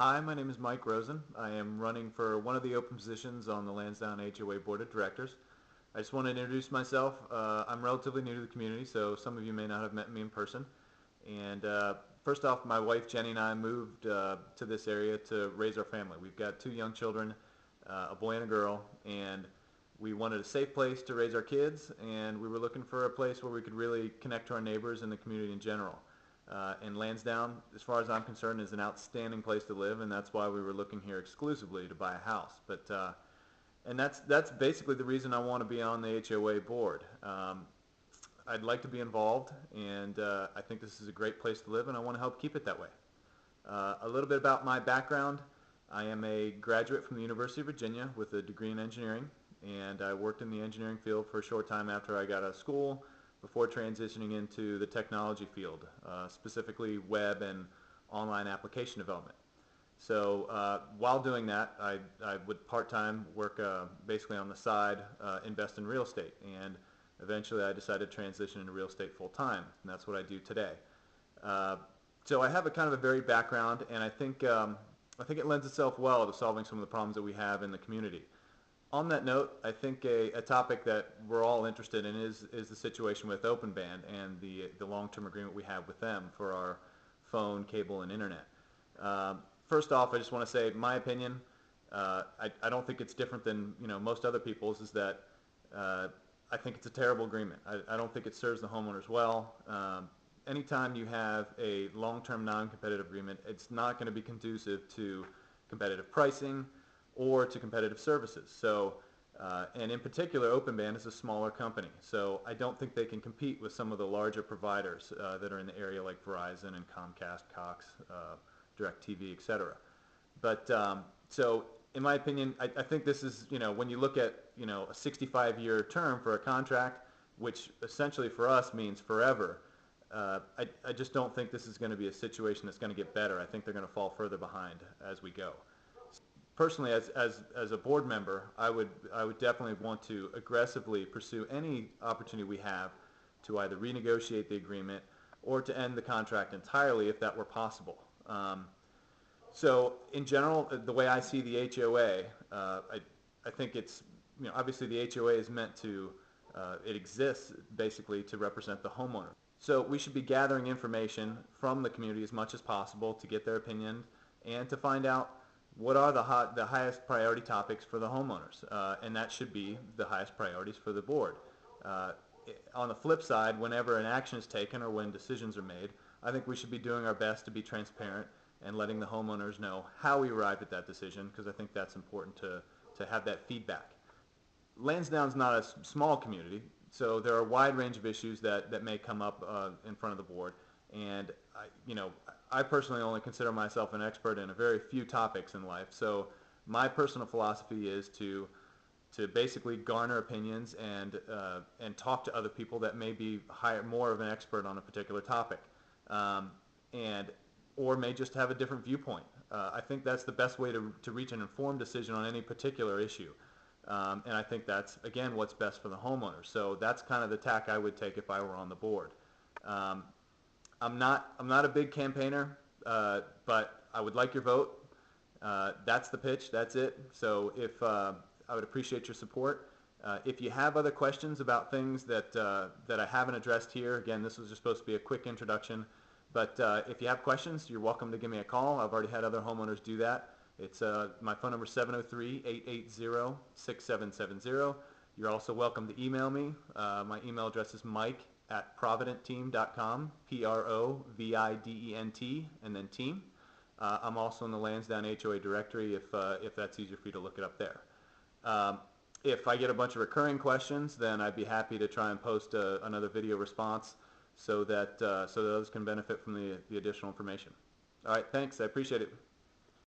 Hi, my name is Mike Rosen. I am running for one of the open positions on the Lansdowne HOA Board of Directors. I just wanted to introduce myself. I'm relatively new to the community, so some of you may not have met me in person. And first off, my wife Jenny and I moved to this area to raise our family. We've got two young children, a boy and a girl, and we wanted a safe place to raise our kids, and we were looking for a place where we could really connect to our neighbors and the community in general. And Lansdowne, as far as I'm concerned, is an outstanding place to live, and that's why we were looking here exclusively to buy a house. And that's basically the reason I want to be on the HOA board. I'd like to be involved, and I think this is a great place to live, and I want to help keep it that way. A little bit about my background. I am a graduate from the University of Virginia with a degree in engineering, and I worked in the engineering field for a short time after I got out of school, before transitioning into the technology field, specifically web and online application development. So while doing that, I would part-time work basically on the side, invest in real estate, and eventually I decided to transition into real estate full-time, and that's what I do today. So I have a kind of a varied background, and I think it lends itself well to solving some of the problems that we have in the community. On that note, I think a topic that we're all interested in is the situation with Open Band and the long-term agreement we have with them for our phone, cable, and internet. First off, I just want to say my opinion. I don't think it's different than most other people's. Is that I think it's a terrible agreement. I don't think it serves the homeowners well. Anytime you have a long-term non-competitive agreement, it's not going to be conducive to competitive pricing or to competitive services. So, and in particular, Open Band is a smaller company, so I don't think they can compete with some of the larger providers that are in the area, like Verizon and Comcast, Cox, DirecTV, etc. But so, in my opinion, I think this is, when you look at a 65-year term for a contract, which essentially for us means forever. I just don't think this is going to be a situation that's going to get better. I think they're going to fall further behind as we go. Personally, as a board member, I would definitely want to aggressively pursue any opportunity we have to either renegotiate the agreement or to end the contract entirely if that were possible. So in general, the way I see the HOA, I think it's, obviously the HOA is meant to, it exists basically to represent the homeowner. So we should be gathering information from the community as much as possible to get their opinion and to find out what are the highest priority topics for the homeowners, and that should be the highest priorities for the board. On the flip side, whenever an action is taken or when decisions are made, I think we should be doing our best to be transparent and letting the homeowners know how we arrived at that decision, because I think that's important to have that feedback. Lansdowne's not a small community, so there are a wide range of issues that may come up in front of the board, and I personally only consider myself an expert in a very few topics in life. So my personal philosophy is to basically garner opinions and talk to other people that may be more of an expert on a particular topic, or may just have a different viewpoint. I think that's the best way to reach an informed decision on any particular issue. And I think that's, again, what's best for the homeowner. So that's kind of the tack I would take if I were on the board. I'm not a big campaigner, but I would like your vote. That's the pitch. That's it. So I would appreciate your support. If you have other questions about things that I haven't addressed here, again, this was just supposed to be a quick introduction. But if you have questions, you're welcome to give me a call. I've already had other homeowners do that. It's my phone number is 703-880-6770. You're also welcome to email me. My email address is mike@providentteam.com, PROVIDENT, and then team. I'm also in the Lansdowne HOA directory if that's easier for you to look it up there. If I get a bunch of recurring questions, then I'd be happy to try and post another video response so that others can benefit from the additional information. All right, thanks. I appreciate it.